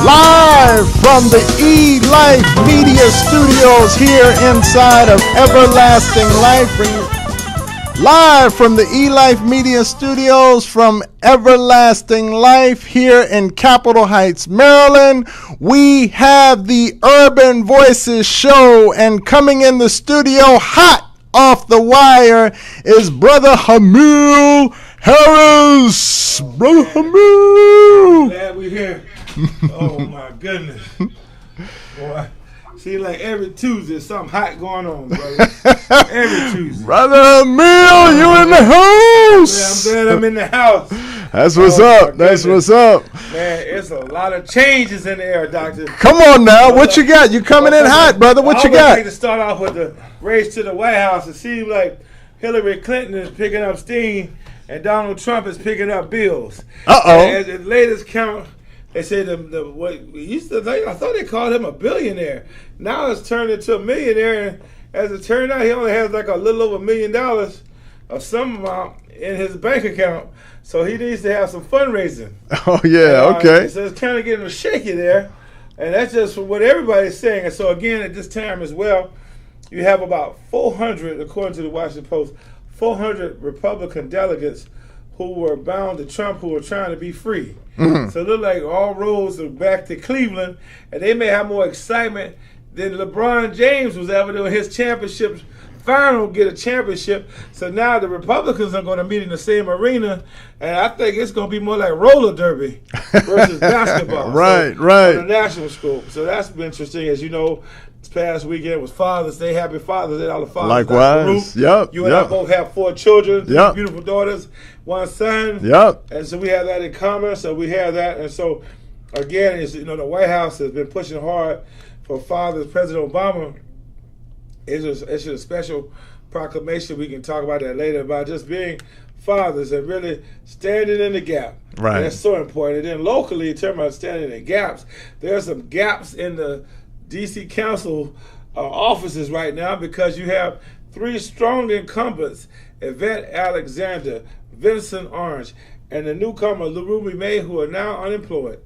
Live from the Elife Media Studios here inside of Everlasting Life. Live from the Elife Media Studios from Everlasting Life here in Capitol Heights, Maryland. We have the Urban Voices Show, and coming in the studio hot off the wire is Brother Hamil Harris. Brother Hamil. Glad we're here. Oh my goodness. Boy, see, like every Tuesday something hot going on, brother. Every Tuesday. Brother Hamil, you in the house. Yeah, I'm glad I'm in the house. That's what's up. That's what's up. Man, it's a lot of changes in the air, Doctor. Come on now. What you got? You coming in hot, brother. What you got? I like to start off with the race to the White House. It seems like Hillary Clinton is picking up steam and Donald Trump is picking up bills. At the latest count, they say I thought they called him a billionaire. Now it's turned into a millionaire. And as it turned out, he only has like a little over $1 million of some amount in his bank account. So he needs to have some fundraising. Oh yeah, okay. So it's kind of getting shaky there, and that's just what everybody's saying. And so again, at this time as well, you have about 400, according to the Washington Post, 400 Republican delegates who were bound to Trump, who were trying to be free. Mm-hmm. So it looks like all roads are back to Cleveland, and they may have more excitement than LeBron James was ever doing his championship final, get a championship. So now the Republicans are going to meet in the same arena, and I think it's going to be more like roller derby versus basketball. Right. On the national scope. So that's been interesting. As you know, this past weekend was Father's Day. Happy Father's Day, all the fathers. Likewise. Yep. You and I both have 4 children, yep. Beautiful daughters, 1 son. Yep. And so we have that in common. So we have that. And so, again, the White House has been pushing hard for fathers. President Obama issued a special proclamation. We can talk about that later, about just being fathers and really standing in the gap. Right. And that's so important. And then locally, in terms of standing in the gaps, there are some gaps in the D.C. Council offices right now because you have 3 strong incumbents, Yvette Alexander, Vincent Orange, and the newcomer, LaRuby May, who are now unemployed.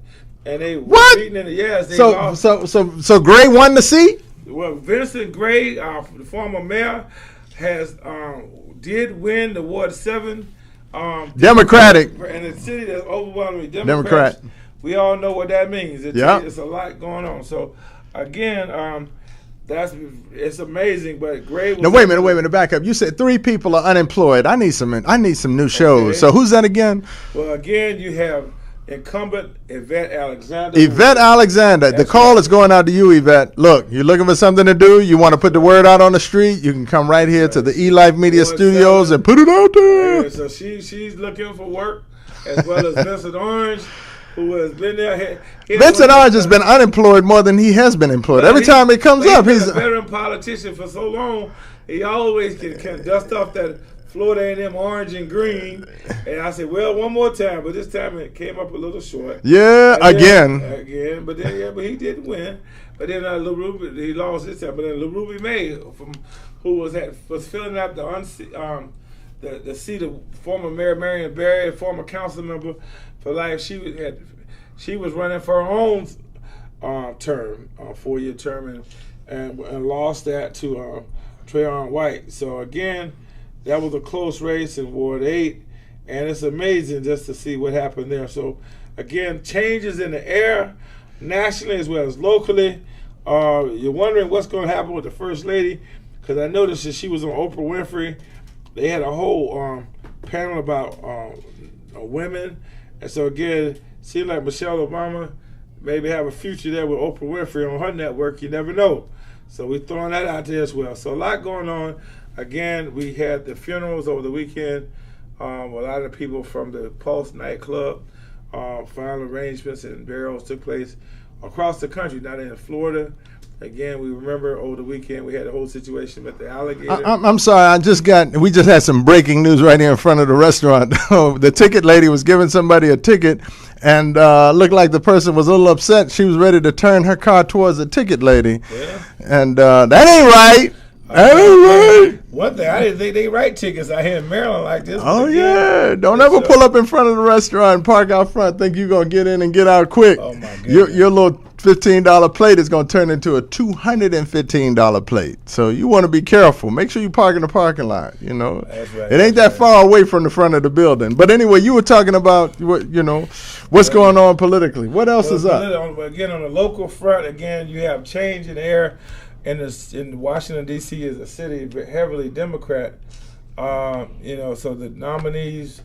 And they were beaten in the lost. So Gray won the seat? Well, Vincent Gray, the former mayor, did win the Ward 7. Democratic. And the city that's overwhelmingly Democrat. We all know what that means. It's a lot going on. So, again, it's amazing. But Gray was... Now, wait a minute, back up. You said 3 people are unemployed. I need some new shows. Okay. So who's that again? Well, again, you have incumbent Yvette Alexander. Yvette Alexander. The call is going out to you, Yvette. Look, you're looking for something to do. You want to put the word out on the street. You can come right here to the Elife Media Studios and put it out there. Yeah, so she's looking for work, as well as Vincent Orange, who has been there. Vincent Orange has been unemployed more than he has been employed. Every time it comes up, he's a veteran politician for so long. He always can dust off that Florida A&M orange and green, and I said, well, one more time, but this time it came up a little short. Yeah, again, but he did win. But then LaRuby, he lost this time. But then LaRuby May, who was filling out the seat of former Mayor Marion Barry, former council member for life. She was running for her own term, 4-year term, and lost that to Trayon White. So again, that was a close race in Ward 8, and it's amazing just to see what happened there. So, again, changes in the air, nationally as well as locally. You're wondering what's going to happen with the First Lady, because I noticed that she was on Oprah Winfrey. They had a whole panel about women, and so, again, it seemed like Michelle Obama maybe have a future there with Oprah Winfrey on her network. You never know. So we're throwing that out there as well. So a lot going on. Again, we had the funerals over the weekend. A lot of people from the Pulse nightclub, final arrangements and burials took place across the country, not in Florida. Again, we remember over the weekend we had a whole situation with the alligator. I'm sorry, we just had some breaking news right here in front of the restaurant. The ticket lady was giving somebody a ticket, and looked like the person was a little upset. She was ready to turn her car towards the ticket lady. Yeah. And that ain't right. Right. One thing, I didn't think they write tickets out here in Maryland like this. Oh, yeah. Don't ever pull up in front of the restaurant and park out front, think you're going to get in and get out quick. Oh, my goodness. Your little $15 plate is going to turn into a $215 plate. So you want to be careful. Make sure you park in the parking lot, you know. That's right. It ain't that far away from the front of the building. But anyway, you were talking about, what's going on politically. What else is up? Again, on the local front, again, you have change in the air. In Washington, D.C. is a city heavily Democrat. So the nominees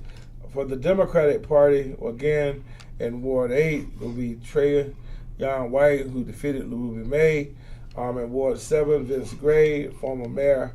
for the Democratic Party, again, in Ward 8 will be Trayon White, who defeated Ruby May. In Ward 7, Vince Gray, former mayor,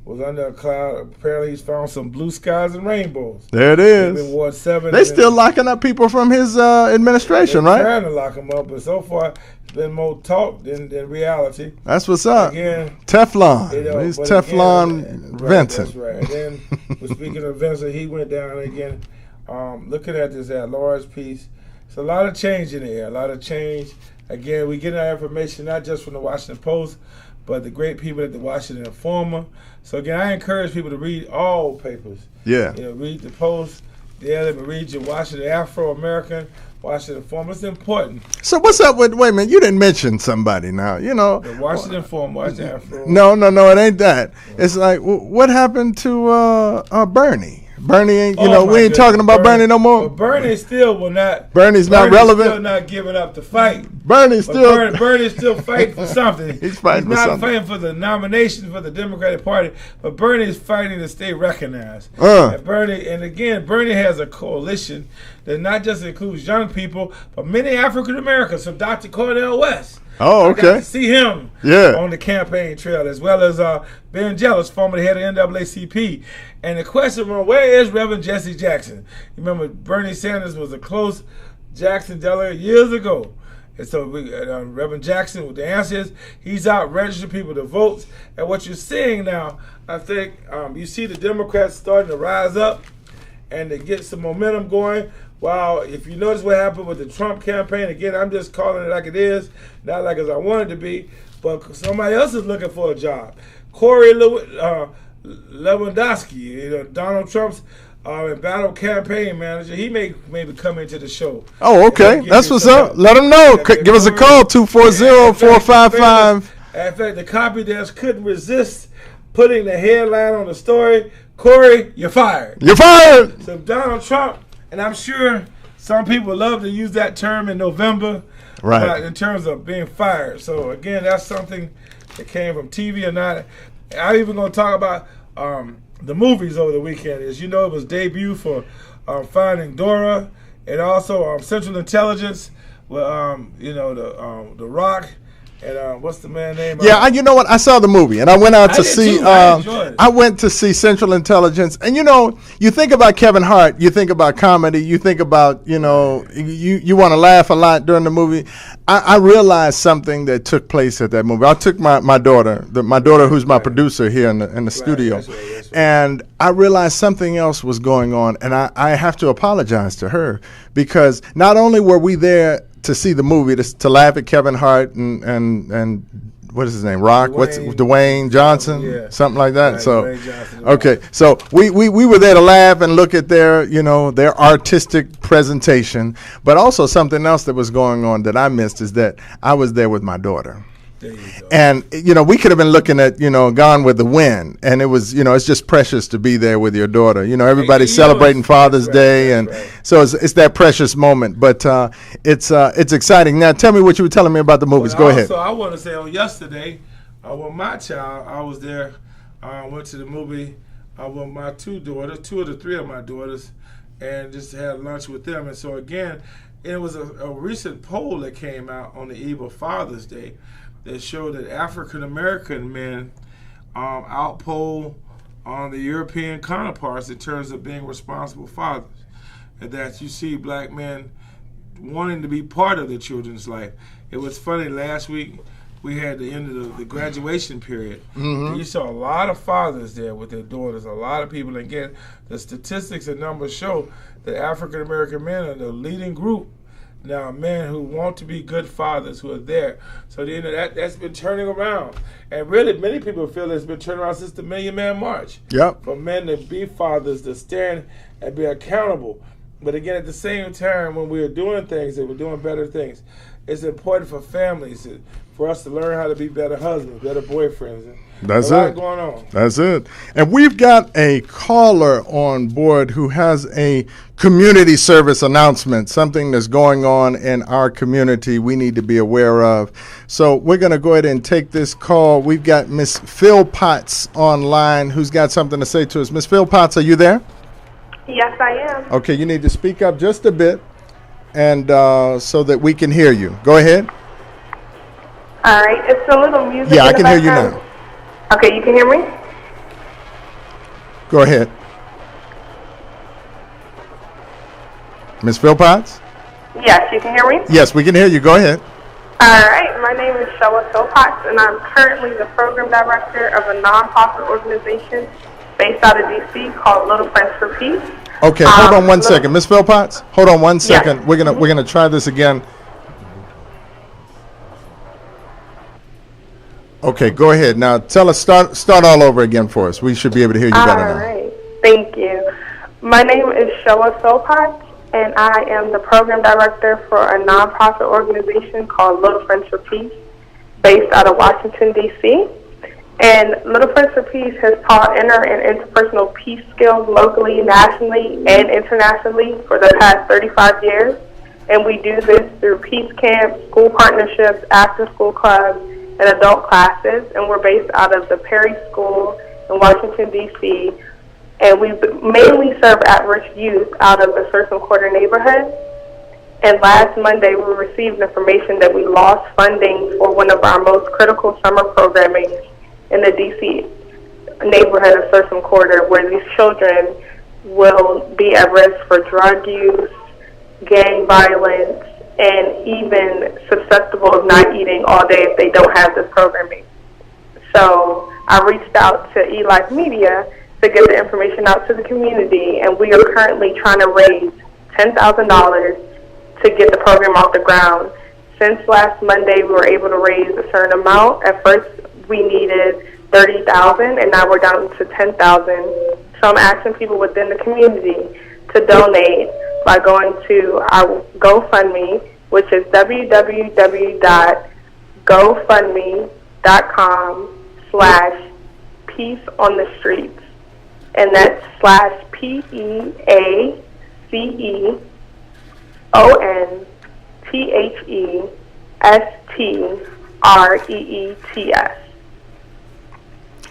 was under a cloud. Apparently, he's found some blue skies and rainbows. There it is. In Ward 7. They still locking up people from his administration, right? They're trying to lock him up, but so far, it's been more talk than reality. That's what's up. Again, Teflon. He's Teflon Vincent. That's right. And then, speaking of Vincent, he went down again. Looking at this at-large piece, it's a lot of change in the air, a lot of change. Again, we get our information not just from the Washington Post, but the great people at the Washington Informer. So again, I encourage people to read all papers. Yeah. Read the Post, read your Washington Afro-American, Washington Informer. It's important. So what's up with, wait a minute, you didn't mention somebody now, The Washington Informer, Washington Afro. No, it ain't that. It's like, what happened to Bernie? Bernie ain't, we ain't talking about Bernie no more. But Bernie still will not. Bernie's not relevant. Still not giving up the fight. Bernie's still fighting for something. He's fighting for something. Not fighting for the nomination for the Democratic Party, but Bernie's fighting to stay recognized. And Bernie has a coalition that not just includes young people, but many African Americans, from Dr. Cornel West. Oh, okay. I got to see him on the campaign trail, as well as Ben Jealous, former head of NAACP. And the question was, where is Reverend Jesse Jackson? You remember Bernie Sanders was a close Jackson delegate years ago. And so Reverend Jackson, the answer is he's out registering people to vote. And what you're seeing now, I think you see the Democrats starting to rise up and to get some momentum going. Wow, if you notice what happened with the Trump campaign, again, I'm just calling it like it is, not like as I want it to be, but somebody else is looking for a job. Corey Lewandowski, Donald Trump's embattled campaign manager, he may maybe come into the show. Oh, okay. That's what's up. Let him know. Give us a call, 240-455. In fact, the copy desk couldn't resist putting the headline on the story, Corey, you're fired. You're fired. So Donald Trump, and I'm sure some people love to use that term in November, right? In terms of being fired. So again, that's something that came from TV or not. I'm even going to talk about the movies over the weekend. As you know, it was debut for Finding Dora, and also Central Intelligence with The Rock. And what's the man's name? Yeah, you know what? I saw the movie, and I went out to see. I went to see Central Intelligence, and you think about Kevin Hart, you think about comedy, you think about you want to laugh a lot during the movie. I realized something that took place at that movie. I took my daughter, who's my producer here in the studio, that's right. And I realized something else was going on, and I have to apologize to her because not only were we there to see the movie, to laugh at Kevin Hart and what is his name? Rock? Dwayne Johnson? Something like that. Right, so, okay. So we were there to laugh and look at their artistic presentation. But also something else that was going on that I missed is that I was there with my daughter. There you go. And we could have been looking at Gone with the Wind, and it was it's just precious to be there with your daughter. Everybody's celebrating Father's Day, and so it's that precious moment. But it's exciting. Now, tell me what you were telling me about the movies. Go ahead. So I want to say on yesterday, with my child, I was there. Went to the movie with my two of the three of my daughters, and just had lunch with them. And so again, it was a recent poll that came out on the eve of Father's Day that showed that African American men outpoll on the European counterparts in terms of being responsible fathers, and that you see black men wanting to be part of their children's life. It was funny, last week we had the end of the graduation period. Mm-hmm. And you saw a lot of fathers there with their daughters, a lot of people. And again, the statistics and numbers show that African American men are the leading group now men who want to be good fathers who are there. So that's been turning around. And really, many people feel it's been turning around since the Million Man March. Yep. For men to be fathers, to stand and be accountable. But again, at the same time, when we're doing things and we're doing better things, it's important for families, for us to learn how to be better husbands, better boyfriends. That's a lot it. going on. That's it. And we've got a caller on board who has a community service announcement, something that's going on in our community we need to be aware of. So we're going to go ahead and take this call. We've got Miss Philpotts online who's got something to say to us. Miss Philpotts, are you there? Yes, I am. Okay, you need to speak up just a bit and so that we can hear you. Go ahead. All right. It's a little music. Yeah, in I the can hear you background. now. Okay, you can hear me? Go ahead. Ms. Philpotts? Yes, you can hear me? Yes, we can hear you. Go ahead. All right. My name is Showa Philpotts, and I'm currently the program director of a nonprofit organization based out of D.C. called Little Friends for Peace. Okay, hold on one second. Ms. Philpotts, hold on one second. Yes. We're gonna try this again. Okay, go ahead. Now tell us, start all over again for us. We should be able to hear you better now. All right. Thank you. My name is Showa Philpotts, and I am the program director for a nonprofit organization called Little Friends for Peace based out of Washington, D.C. And Little Friends for Peace has taught inter and interpersonal peace skills locally, nationally, and internationally for the past 35 years. And we do this through peace camps, school partnerships, after-school clubs, and adult classes. And we're based out of the Perry School in Washington, D.C. And we mainly serve at-risk youth out of the Surfing Quarter neighborhood. And last Monday, we received information that we lost funding for one of our most critical summer programming in the D.C. neighborhood of Surfing Quarter, where these children will be at risk for drug use, gang violence, and even susceptible of not eating all day if they don't have this programming. So I reached out to Elife Media to get the information out to the community, and we are currently trying to raise $10,000 to get the program off the ground. Since last Monday, we were able to raise a certain amount. At first, we needed $30,000, and now we're down to $10,000. So I'm asking people within the community to donate by going to our GoFundMe, which is www.gofundme.com/peaceonthestreets. And that's /PeaceonTheStreets.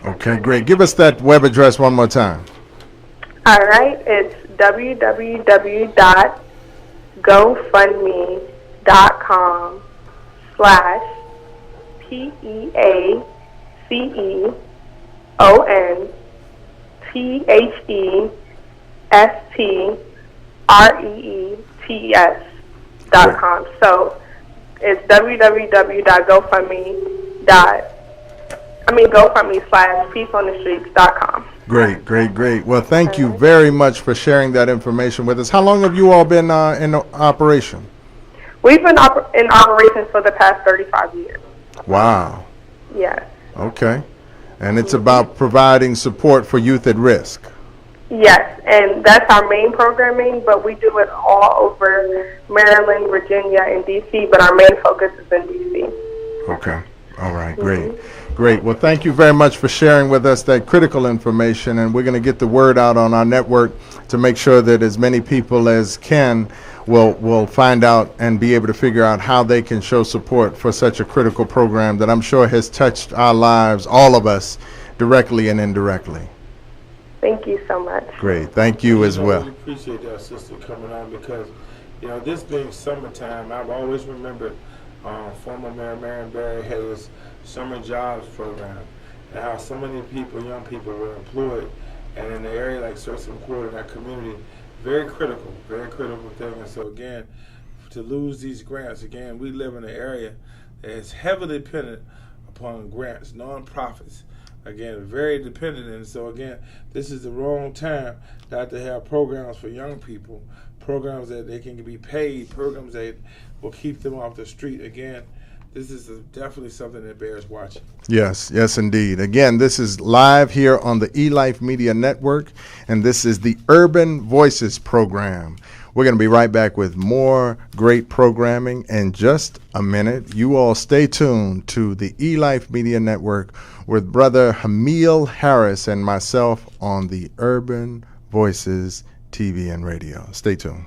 Okay, great. Give us that web address one more time. All right, it's www.gofundme.com/PeaceonTheStreets.com. So it's GoFundMe/PeaceonTheStreets.com. Great, great, great. Well, thank you very much for sharing that information with us. How long have you all been in operation? We've been in operation for the past 35 years. Wow. Yes. Okay. And it's about providing support for youth at risk. Yes, and that's our main programming, but we do it all over Maryland, Virginia, and D.C., but our main focus is in D.C. Okay. All right, great. Great. Well, thank you very much for sharing with us that critical information, and we're going to get the word out on our network to make sure that as many people as can will find out and be able to figure out how they can show support for such a critical program that I'm sure has touched our lives, all of us, directly and indirectly. Thank you so much. Great. Thank you as well. I really appreciate that, sister, coming on because, this being summertime, I've always remembered former Mayor Marion Barry had his summer jobs program and how so many people, young people, were employed. And in the area like Surfing Quarter, that community, very critical thing. And so again, to lose these grants, again, we live in an area that is heavily dependent upon grants, nonprofits. Again, very dependent. And so again, this is the wrong time not to have programs for young people, programs that they can be paid, programs that will keep them off the street. Again, this is definitely something that bears watching. Yes, yes, indeed. Again, this is live here on the Elife Media Network, and this is the Urban Voices program. We're going to be right back with more great programming in just a minute. You all stay tuned to the Elife Media Network with Brother Hamil Harris and myself on the Urban Voices TV and radio. Stay tuned.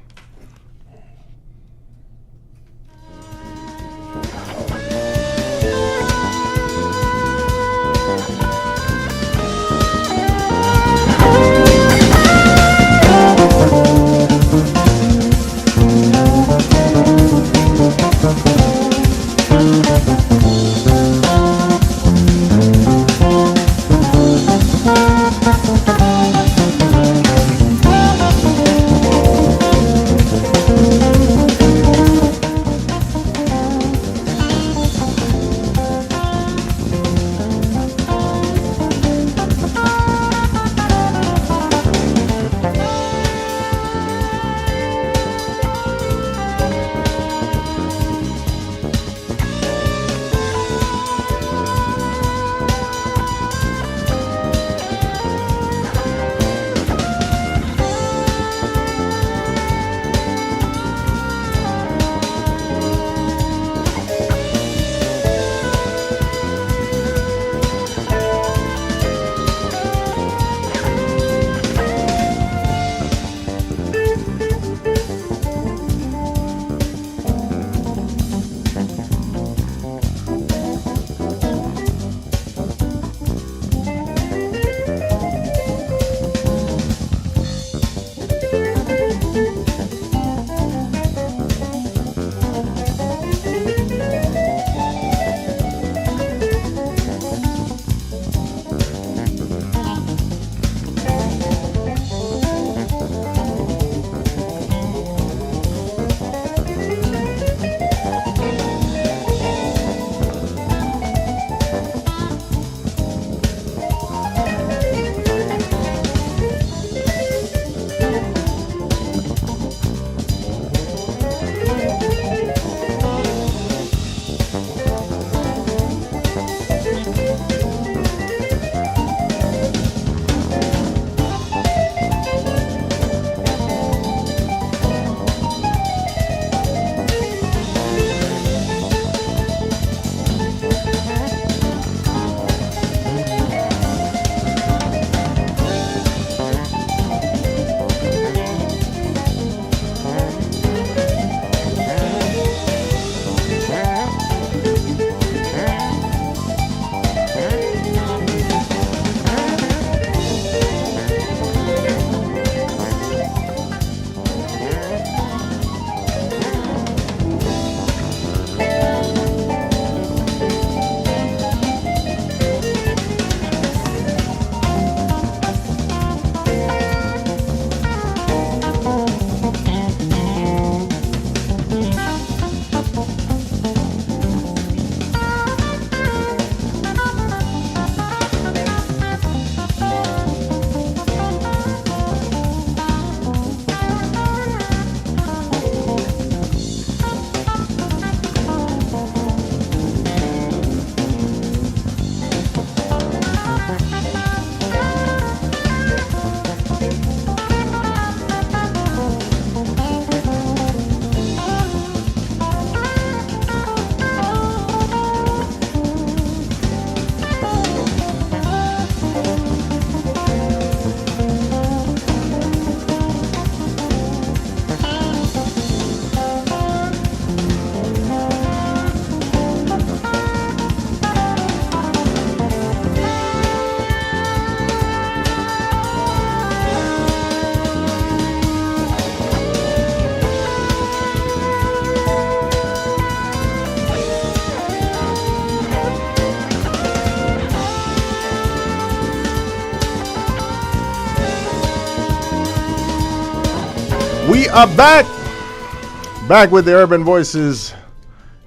We are back with the Urban Voices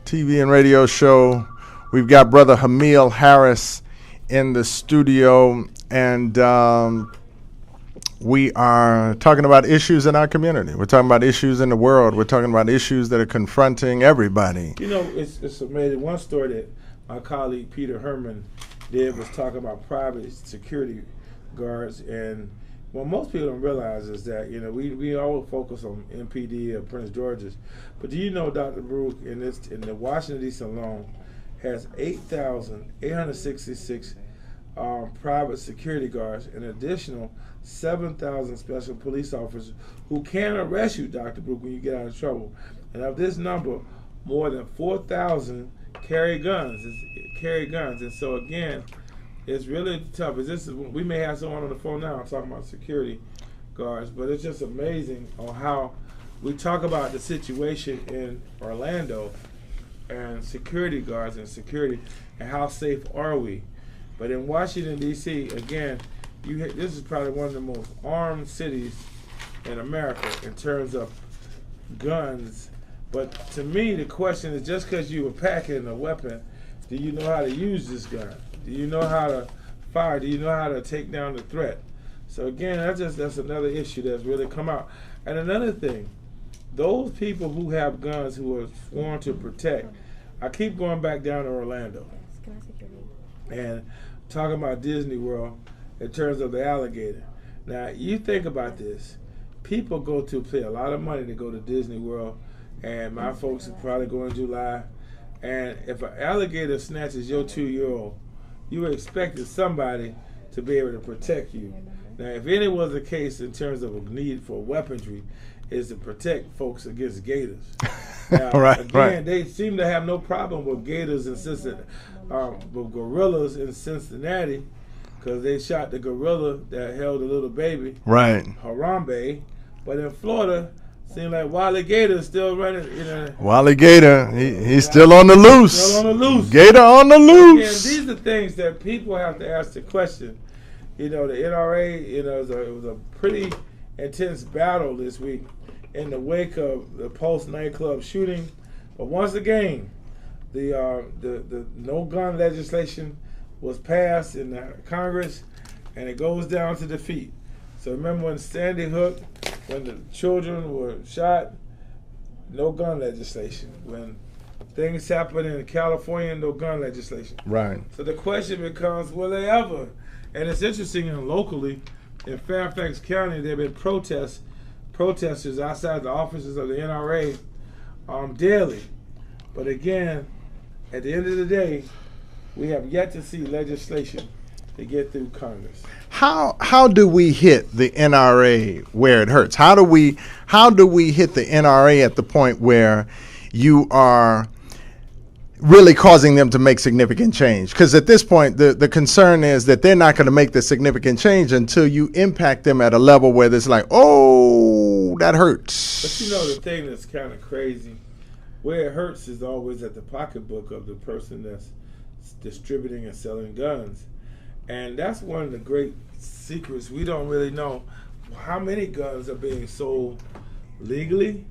TV and radio show. We've got Brother Hamil Harris in the studio, and we are talking about issues in our community. We're talking about issues in the world. We're talking about issues that are confronting everybody. You know, it's amazing. One story that my colleague Peter Herman did was talking about private security guards, and what most people don't realize is that, you know, we all focus on MPD or Prince George's, but do you know Dr. Baruch in the Washington D.C. alone has 8,866 private security guards, an additional 7,000 special police officers who can arrest you, Dr. Baruch, when you get out of trouble. And of this number, more than 4,000 carry guns. And so again, it's really tough. We may have someone on the phone now talking about security guards, but it's just amazing on how we talk about the situation in Orlando and security guards and security and how safe are we. But in Washington, D.C., again, this is probably one of the most armed cities in America in terms of guns. But to me, the question is, just because you were packing a weapon, do you know how to use this gun? Do you know how to fire? Do you know how to take down the threat? So again, that's another issue that's really come out. And another thing, those people who have guns who are sworn to protect, I keep going back down to Orlando and talking about Disney World in terms of the alligator. Now, you think about this. People go to pay a lot of money to go to Disney World, and my folks are probably going in July. And if an alligator snatches your 2-year-old, you expected somebody to be able to protect you. Now, if any was the case in terms of a need for weaponry, is to protect folks against gators. Now, again, they seem to have no problem with gators in Cincinnati, with gorillas in Cincinnati, because they shot the gorilla that held a little baby, Harambe. But in Florida, seems like Wally Gator still running. You know, Wally Gator, he's still on the loose. Still on the loose. Gator on the loose. Again, these are things that people have to ask the question. You know, the NRA, you know, it was a pretty intense battle this week in the wake of the Pulse nightclub shooting. But once again, the no gun legislation was passed in the Congress, and it goes down to defeat. So remember when Sandy Hook, when the children were shot, no gun legislation. When things happen in California, no gun legislation. Right. So the question becomes, will they ever? And it's interesting, and locally, in Fairfax County, there have been protesters outside the offices of the NRA daily. But again, at the end of the day, we have yet to see legislation to get through Congress. How do we hit the NRA where it hurts? How do we hit the NRA at the point where you are really causing them to make significant change? Because at this point, the concern is that they're not going to make the significant change until you impact them at a level where it's like, oh, that hurts. But you know, the thing that's kind of crazy, where it hurts is always at the pocketbook of the person that's distributing and selling guns. And that's one of the great secrets. We don't really know how many guns are being sold legally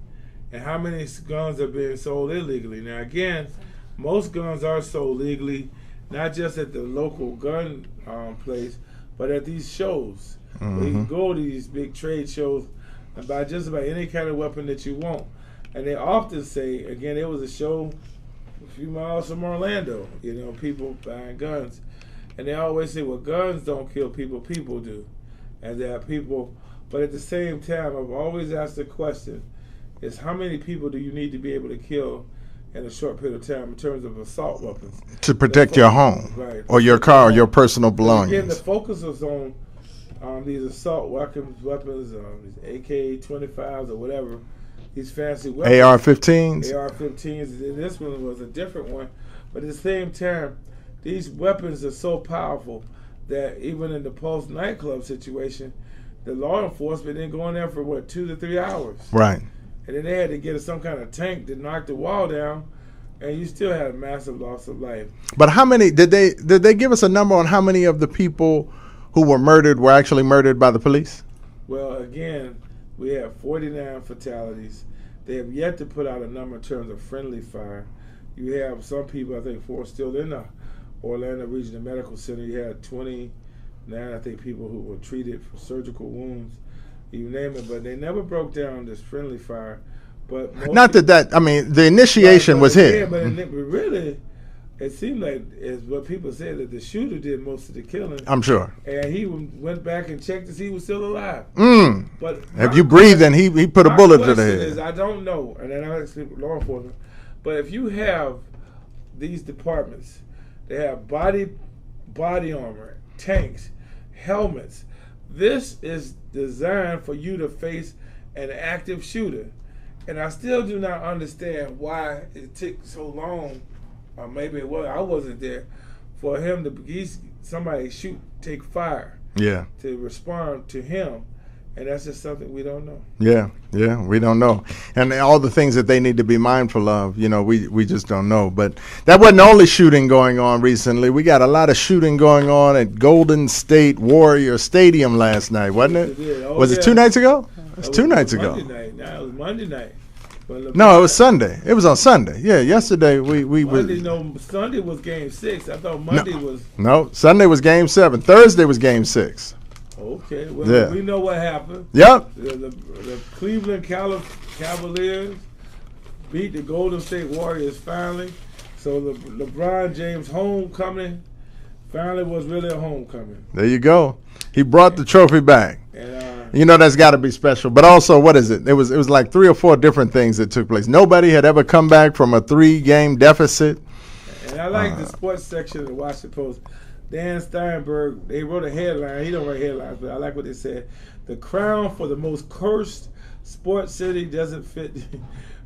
and how many guns are being sold illegally. Now, again, most guns are sold legally, not just at the local gun place, but at these shows. Mm-hmm. You can go to these big trade shows and buy just about any kind of weapon that you want. And they often say, again, there was a show a few miles from Orlando, you know, people buying guns. And they always say, well, guns don't kill people, people do. And there are people, but at the same time, I've always asked the question, is how many people do you need to be able to kill in a short period of time in terms of assault weapons? To protect your home, right, or your car, or your personal belongings. Again, the focus is on these assault weapons, these AK-25s or whatever, these fancy weapons. AR-15s? AR-15s. This one was a different one. But at the same time, these weapons are so powerful that even in the Pulse nightclub situation, the law enforcement didn't go in there for, 2 to 3 hours. Right. And then they had to get some kind of tank to knock the wall down, and you still had a massive loss of life. But how many, did they give us a number on how many of the people who were murdered were actually murdered by the police? Well, again, we have 49 fatalities. They have yet to put out a number in terms of friendly fire. You have some people, I think 4 still in the Orlando Regional Medical Center. You had 29 Now I think people who were treated for surgical wounds, you name it, but they never broke down this friendly fire. But not that I mean, the initiation was here. Yeah, but really, it seemed like, is what people said, that the shooter did most of the killing. I'm sure. And he went back and checked to see he was still alive. But if you breathe, and he put a bullet to the head. Is, I don't know, and then I speak with law enforcement. But if you have these departments, they have body armor, tanks, helmets. This is designed for you to face an active shooter. And I still do not understand why it took so long, or maybe it was, I wasn't there, for him to, somebody take fire. Yeah. To respond to him. And that's just something we don't know. Yeah, we don't know. And all the things that they need to be mindful of, we just don't know. But that wasn't the only shooting going on recently. We got a lot of shooting going on at Golden State Warrior Stadium last night, wasn't it? Was it 2 nights ago? It was 2 nights ago. Monday night. Now it was Monday night. No, it was Sunday. It was on Sunday. Yeah, yesterday we Monday, no, Sunday was Game 6. I thought Monday was. No, Sunday was Game 7. Thursday was Game 6. Okay, well, we know what happened. Yep. The Cleveland Cavaliers beat the Golden State Warriors finally. So the LeBron James homecoming finally was really a homecoming. There you go. He brought the trophy back. And, that's got to be special. But also, what is it? It was like 3 or 4 different things that took place. Nobody had ever come back from a 3-game deficit. And I like the sports section of the Washington Post. Dan Steinberg, they wrote a headline. He don't write headlines, but I like what they said. The crown for the most cursed sports city doesn't fit.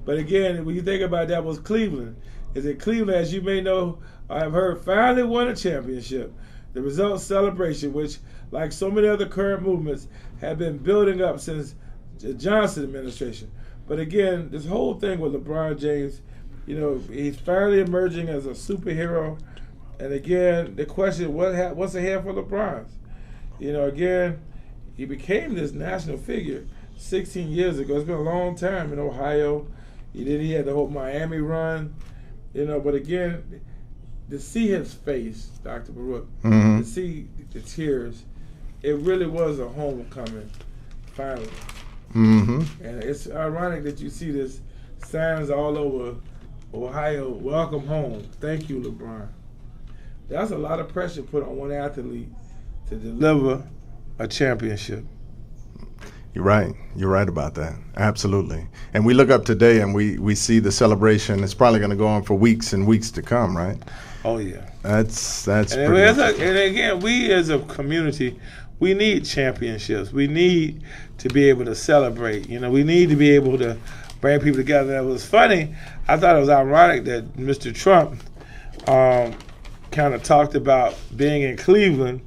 But again, when you think about that, was Cleveland. Is it Cleveland, as you may know, I have heard, finally won a championship. The result celebration, which, like so many other current movements, have been building up since the Johnson administration. But again, this whole thing with LeBron James, he's finally emerging as a superhero. And again, the question, what's ahead for LeBron? Again, he became this national figure 16 years ago. It's been a long time in Ohio. He had the whole Miami run, But again, to see his face, Dr. Baruch, to see the tears, it really was a homecoming, finally. And it's ironic that you see this signs all over Ohio, welcome home. Thank you, LeBron. That's a lot of pressure put on one athlete to deliver a championship. You're right. You're right about that. Absolutely. And we look up today and we see the celebration. It's probably going to go on for weeks and weeks to come, right? Oh, yeah. That's and pretty and again, we as a community, we need championships. We need to be able to celebrate. We need to be able to bring people together. And it was funny. I thought it was ironic that Mr. Trump kind of talked about being in Cleveland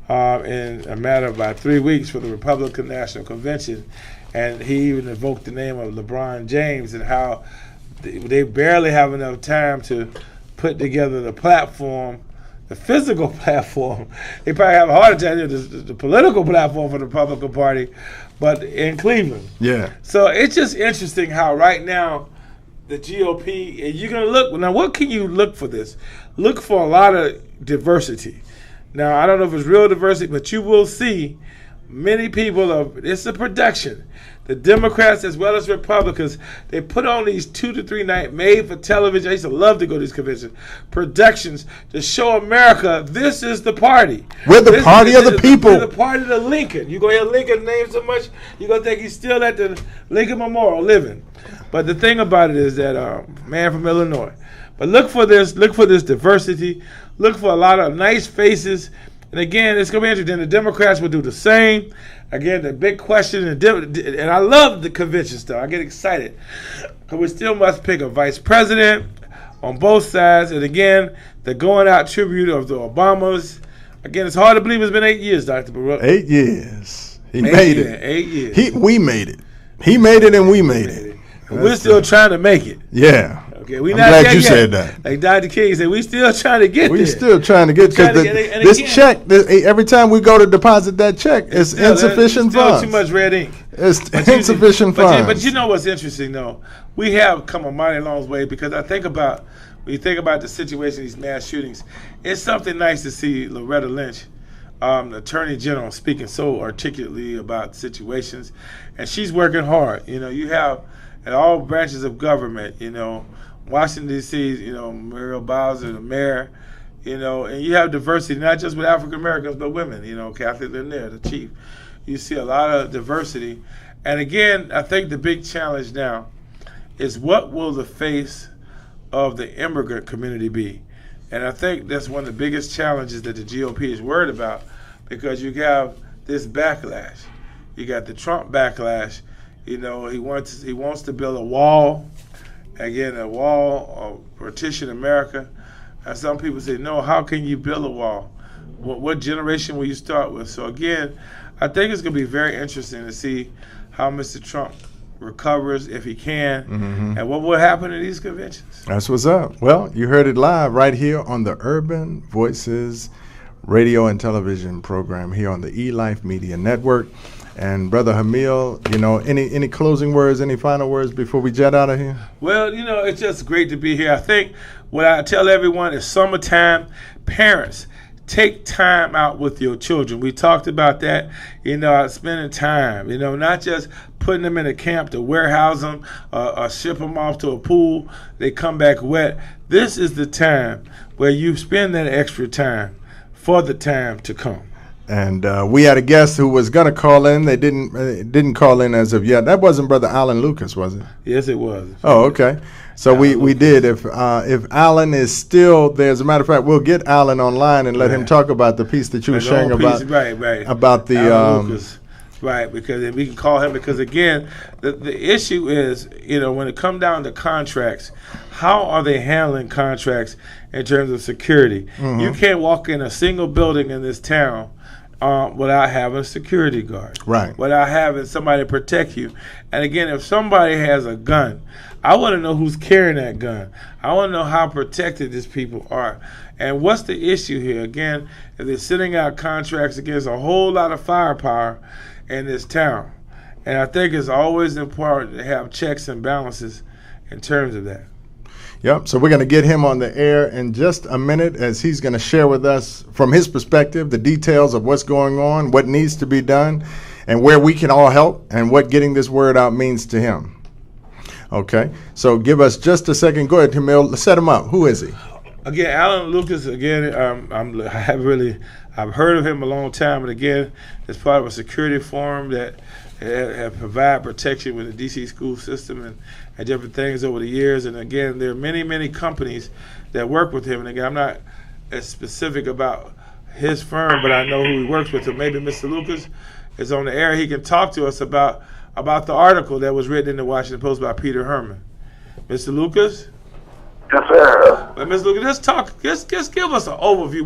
in a matter of about 3 weeks for the Republican National Convention, and he even invoked the name of LeBron James and how they barely have enough time to put together the platform, the physical platform. They probably have a harder time the political platform for the Republican Party, but in Cleveland. Yeah. So it's just interesting how right now the GOP, and you're going to look, now what can you look for this? Look for a lot of diversity. Now, I don't know if it's real diversity, but you will see many people it's a production. The Democrats as well as Republicans, they put on these 2 to 3 night made for television. I used to love to go to these conventions, productions to show America this is the party. We're the party of the people. We're the party of the Lincoln. You go hear Lincoln name so much, you're going to think he's still at the Lincoln Memorial living. But the thing about it is that man from Illinois. But look for this diversity. Look for a lot of nice faces. And again, it's going to be interesting. The Democrats will do the same. Again, the big question, and I love the convention stuff. I get excited. But we still must pick a vice president on both sides. And again, the going out tribute of the Obamas. Again, it's hard to believe it's been 8 years, Dr. Baruch. 8 years. He made it. 8 years. We made it. He made it and we made it. We're still trying to make it. Yeah. Okay, I'm glad you said that. Like Dr. King said, we still trying to get there. We still trying to get, because this check, every time we go to deposit that check, it's insufficient still funds. Too much red ink. It's insufficient funds. But you know what's interesting, though? We have come a mighty long way, because I think about, when you think about the situation, these mass shootings, it's something nice to see Loretta Lynch the Attorney General speaking so articulately about situations, and she's working hard. You have at all branches of government, Washington, D.C., Muriel Bowser, the mayor, and you have diversity, not just with African Americans, but women, Catholic Lanier, the chief. You see a lot of diversity. And again, I think the big challenge now is what will the face of the immigrant community be? And I think that's one of the biggest challenges that the GOP is worried about, because you have this backlash. You got the Trump backlash. He wants to build a wall, again, a wall, partition America. And some people say, no, how can you build a wall? What generation will you start with? So again, I think it's going to be very interesting to see how Mr. Trump recovers, if he can, and what will happen at these conventions. That's what's up. Well, you heard it live right here on the Urban Voices radio and television program here on the Elife Media Network. And Brother Hamil, any closing words, any final words before we jet out of here? Well, it's just great to be here. I think what I tell everyone is summertime. Parents, take time out with your children. We talked about that, spending time, not just putting them in a camp to warehouse them or ship them off to a pool. They come back wet. This is the time where you spend that extra time for the time to come. And we had a guest who was going to call in. They didn't call in as of yet. That wasn't Brother Alan Lucas, was it? Yes, it was. Oh, okay. So we did. If Alan is still there, as a matter of fact, we'll get Alan online and let him talk about the piece that you were sharing about. Right. About the Alan Lucas. Right, because we can call him, because again, the issue is, when it comes down to contracts, how are they handling contracts in terms of security? You can't walk in a single building in this town without having a security guard, right? Without having somebody protect you. And again, if somebody has a gun, I want to know who's carrying that gun. I want to know how protected these people are. And what's the issue here? Again, if they're sitting out contracts against a whole lot of firepower in this town. And I think it's always important to have checks and balances in terms of that. Yep. So we're going to get him on the air in just a minute, as he's going to share with us from his perspective the details of what's going on, what needs to be done, and where we can all help, and what getting this word out means to him. Okay. So give us just a second. Go ahead, Hamil. Set him up. Who is he? Again, Alan Lucas. Again, I've heard of him a long time, but again, it's part of a security forum that have provide protection with the D.C. school system and different things over the years. And again, there are many, many companies that work with him. And again, I'm not as specific about his firm, but I know who he works with. So maybe Mr. Lucas is on the air. He can talk to us about the article that was written in the Washington Post by Peter Herman. Mr. Lucas? Yes, sir. Well, Mr. Lucas, let's talk. Just give us an overview.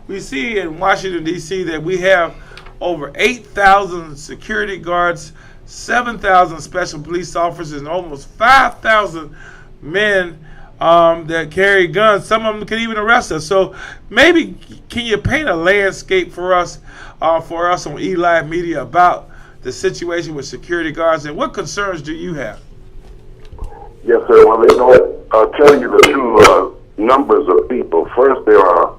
We see in Washington, D.C. that we have over 8,000 security guards, 7,000 special police officers, and almost 5,000 men that carry guns. Some of them can even arrest us. So maybe can you paint a landscape for us on Elife Media about the situation with security guards, and what concerns do you have? Yes, sir. Well, they don't tell you the true numbers of people. First, there are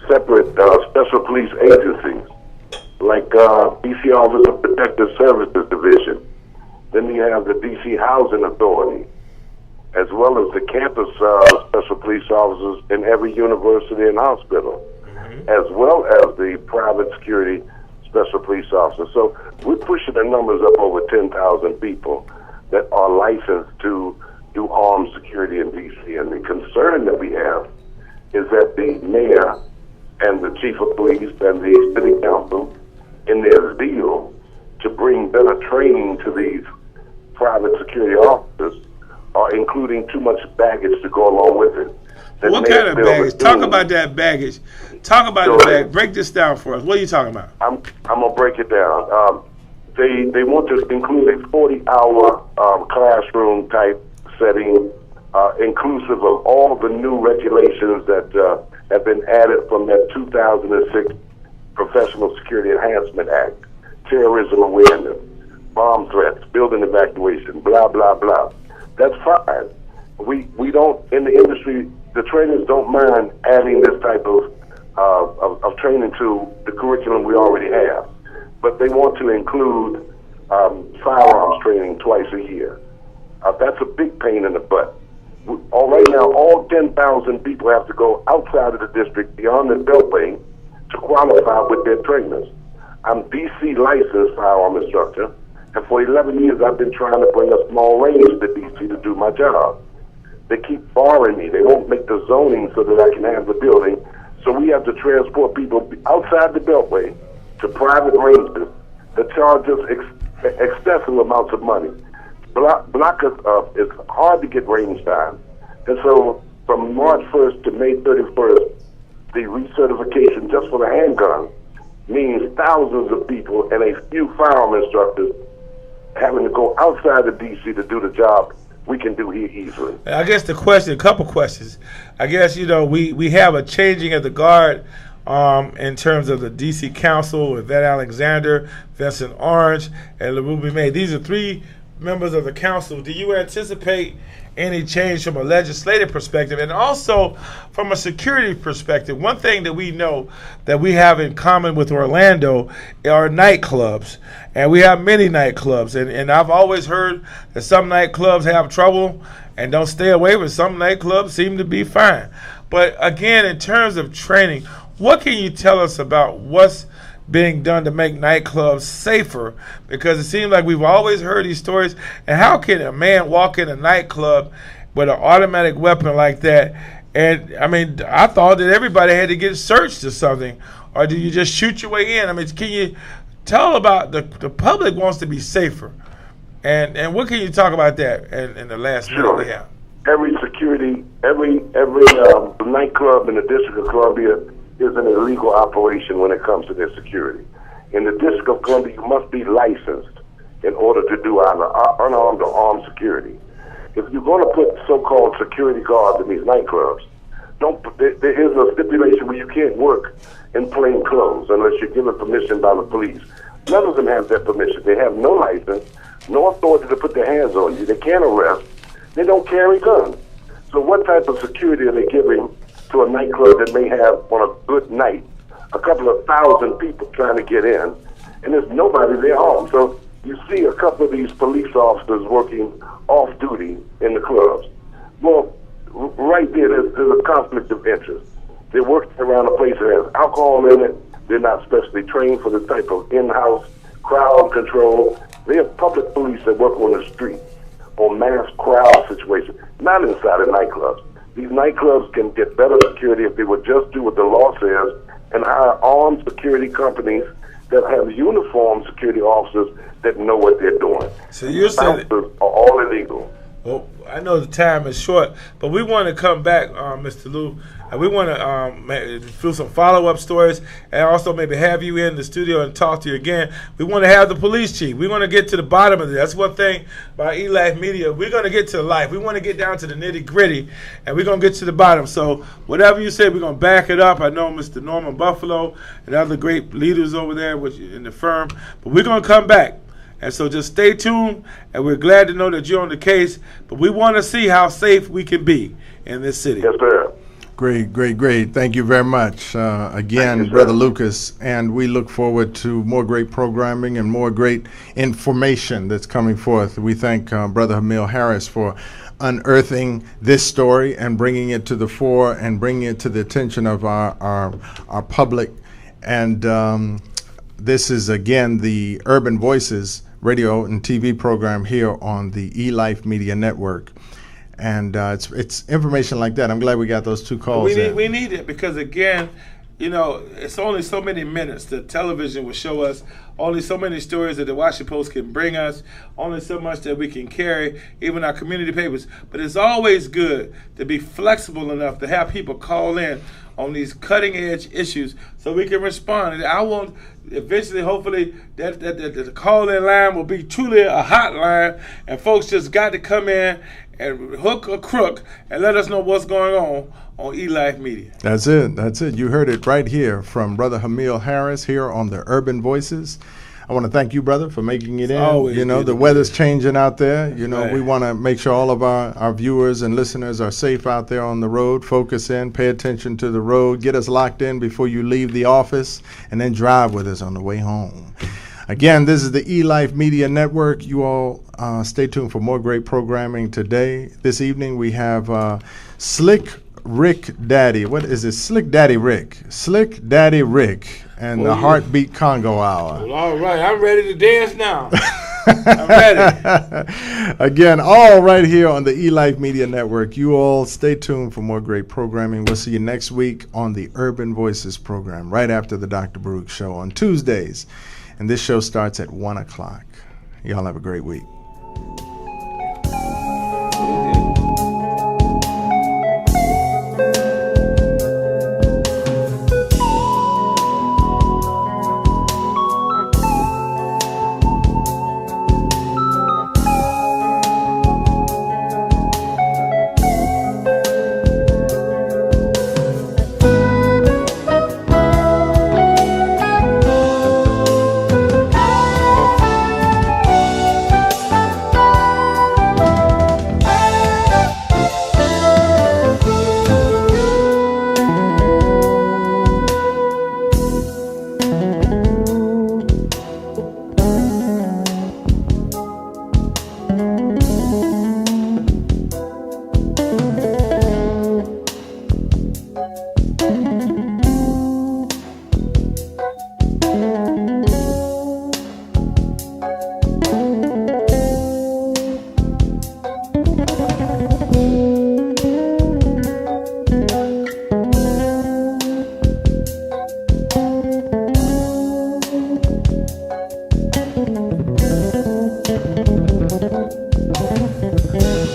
separate special police agencies, like D.C. Office of Protective Services Division. Then you have the D.C. Housing Authority, as well as the campus special police officers in every university and hospital, as well as the private security special police officers. So we're pushing the numbers up over 10,000 people that are licensed to do armed security in D.C. And the concern that we have is that the mayor and the chief of police and the city council, in their zeal to bring better training to these private security officers, are including too much baggage to go along with it. What kind of baggage? Talk about that baggage. Talk about the baggage. Break this down for us. What are you talking about? I'm going to break it down. They want to include a 40-hour classroom type setting, inclusive of all the new regulations that have been added from that 2006 Professional Security Enhancement Act, terrorism awareness, bomb threats, building evacuation, blah, blah, blah. That's fine. We don't, in the industry, the trainers don't mind adding this type of training to the curriculum we already have. But they want to include firearms training twice a year. That's a big pain in the butt. Right now, all 10,000 people have to go outside of the district beyond the beltway to qualify with their trainers. I'm DC licensed firearm instructor, and for 11 years I've been trying to bring a small range to DC to do my job. They keep barring me. They won't make the zoning so that I can have the building. So we have to transport people outside the beltway to private ranges that charge us excessive amounts of money. Block us up. It's hard to get range time. And so from March 1st to May 31st, the recertification just for the handgun means thousands of people and a few firearm instructors having to go outside of D.C. to do the job we can do here easily. I guess the question, a couple questions. I guess, we have a changing of the guard in terms of the D.C. Council with Vet Alexander, Vincent Orange, and LaRuby May. These are three members of the council. Do you anticipate any change from a legislative perspective and also from a security perspective? One thing that we know that we have in common with Orlando are nightclubs, and we have many nightclubs, and I've always heard that some nightclubs have trouble and don't stay away, but some nightclubs seem to be fine. But again, in terms of training, what can you tell us about what's being done to make nightclubs safer? Because it seems like we've always heard these stories. And how can a man walk in a nightclub with an automatic weapon like that? And I mean, I thought that everybody had to get searched or something. Or do you just shoot your way in? I mean, can you tell about the public wants to be safer? And what can you talk about that in the last minute we have? Every security, every nightclub in the District of Columbia is an illegal operation when it comes to their security. In the District of Columbia, you must be licensed in order to do unarmed or armed security. If you're going to put so-called security guards in these nightclubs, there is a stipulation where you can't work in plain clothes unless you're given permission by the police. None of them have that permission. They have no license, no authority to put their hands on you. They can't arrest. They don't carry guns. So what type of security are they giving to a nightclub that may have, on a good night, a couple of thousand people trying to get in, and there's nobody there armed? So you see a couple of these police officers working off-duty in the clubs. Well, right there, there's a conflict of interest. They're working around a place that has alcohol in it. They're not specially trained for this type of in-house crowd control. They have public police that work on the street on mass crowd situations, not inside of nightclubs. These nightclubs can get better security if they would just do what the law says and hire armed security companies that have uniformed security officers that know what they're doing. So you're saying are all illegal. Well, I know the time is short, but we want to come back, Mr. Lou, and we want to do some follow-up stories and also maybe have you in the studio and talk to you again. We want to have the police chief. We want to get to the bottom of it. That's one thing about Elife Media. We're going to get to life. We want to get down to the nitty-gritty, and we're going to get to the bottom. So whatever you say, we're going to back it up. I know Mr. Norman Buffalo and other great leaders over there in the firm, but we're going to come back. And so just stay tuned, and we're glad to know that you're on the case, but we want to see how safe we can be in this city. Yes, sir. Great. Thank you very much again, you, Brother Lucas. And we look forward to more great programming and more great information that's coming forth. We thank Brother Hamil Harris for unearthing this story and bringing it to the fore and bringing it to the attention of our public. And this is, again, the Urban Voices radio and TV program here on the Elife Media Network. And it's information like that. I'm glad we got those two calls in. We need it because, again, it's only so many minutes the television will show us, only so many stories that the Washington Post can bring us, only so much that we can carry, even our community papers. But it's always good to be flexible enough to have people call in on these cutting-edge issues so we can respond. And I want eventually, hopefully, that the call-in line will be truly a hotline, and folks just got to come in and hook or crook and let us know what's going on Elife Media. That's it. You heard it right here from Brother Hamil Harris here on the Urban Voices. I want to thank you, brother, for making it in. Always you know, good the to be weather's here. changing out there. You know, right. we want to make sure all of our viewers and listeners are safe out there on the road. Focus in, pay attention to the road, get us locked in before you leave the office, and then drive with us on the way home. Again, this is the Elife Media Network. You all stay tuned for more great programming today. This evening we have Slick Rick Daddy. What is it? Slick Daddy Rick. Slick Daddy Rick and the Heartbeat Congo Hour. Well, all right, I'm ready to dance now. I'm ready. Again, all right here on the Elife Media Network. You all stay tuned for more great programming. We'll see you next week on the Urban Voices program, right after the Dr. Baruch Show on Tuesdays. And this show starts at 1 o'clock. Y'all have a great week.